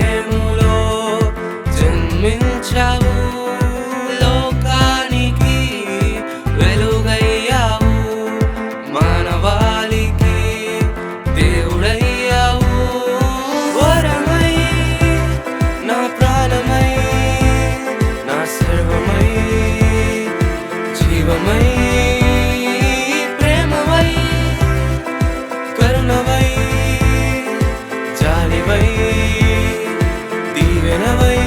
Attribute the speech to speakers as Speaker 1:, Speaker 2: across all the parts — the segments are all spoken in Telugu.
Speaker 1: బెత్లెహేములో జన్మించావు, లోకానికి వెలుగయ్యావు, మానవాళికి దేవుడయ్యావు. వరమై నా ప్రాణమై నా సర్వమై జీవమై ప్రేమవై కరుణవై జాలివై దీవెనవై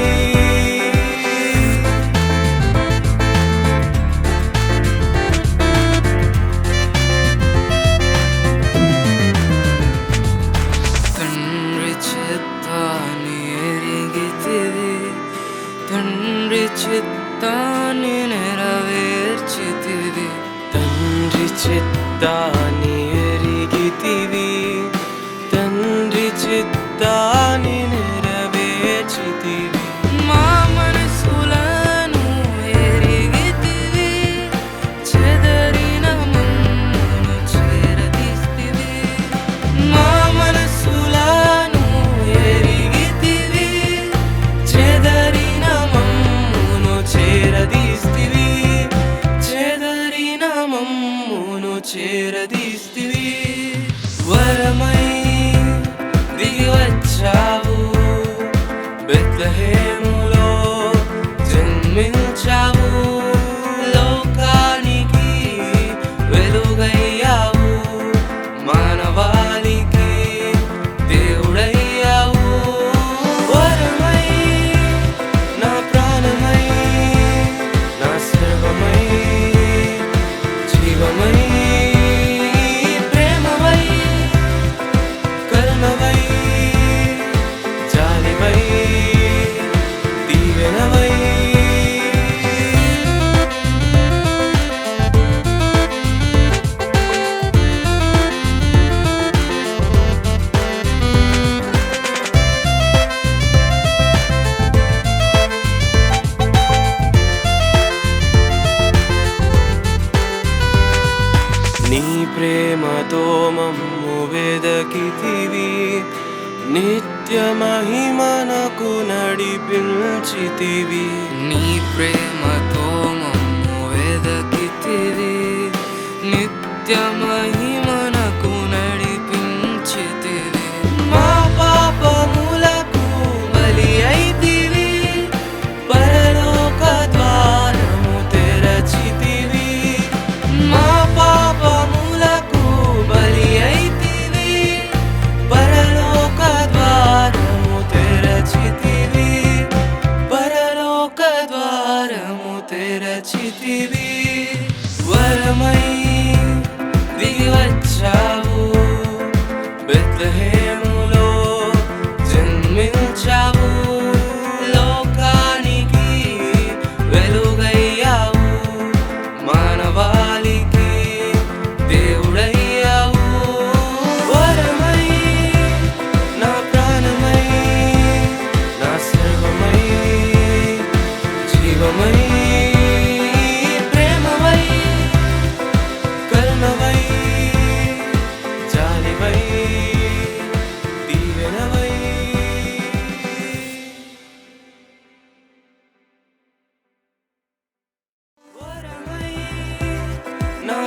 Speaker 1: తండ్రి చిత్తాన్ని ఎరిగితివి, తండ్రి చిత్తాన్ని నెరవేర్చితివి, తండ్రి చిత్తాన్ని ఎరిగితివి, తండ్రి చిత్తాన్ని నెరవేర్చితివి. మా మనసులను ఎరిగితివి, చెదరిన మమ్మును చేరదీస్తివి. మా మనసులను ఎరిగితివి, చెదరిన మమ్మును చేరదీస్తివి, చెదరిన మమ్మును చేరదీస్తివి. వరమై దిగి వచ్చావు, బెత్లెహేములో జన్మించావు, లోకానికి వెలుగయ్యావు, మానవాళికి దేవుడయ్యావు. వరమై నా ప్రాణమై నా సర్వమై జీవమై ప్రేమవై కరుణవై జాలివై దీవెనవై నీ ప్రేమతో మమ్ము వెదకితివి, నిత్య మహిమనకు నడిపించితివి. నీ ప్రేమతో మమ్ము వెదకితివి, నిత్య మహిమనకు నడిపించితివి. మా పాపములకు బలి అయితివి, పరలోక ద్వారము తెరచితివి. మా పాపములకు బలి అయితివి, పరలోక ద్వారము తెరచితివి, పరలోక ద్వారము తెరచితివి. వరమై దిగి వచ్చావు, బెత్లెహేములో జన్మించావు, లోకానికి వెలుగయ్యావు, మానవాళికి దేవుడయ్యావు. వరమై నా ప్రాణమై నా సర్వమై జీవమై ప్రేమవై కరుణవై జాలివై దీవెనవై. వరమై నా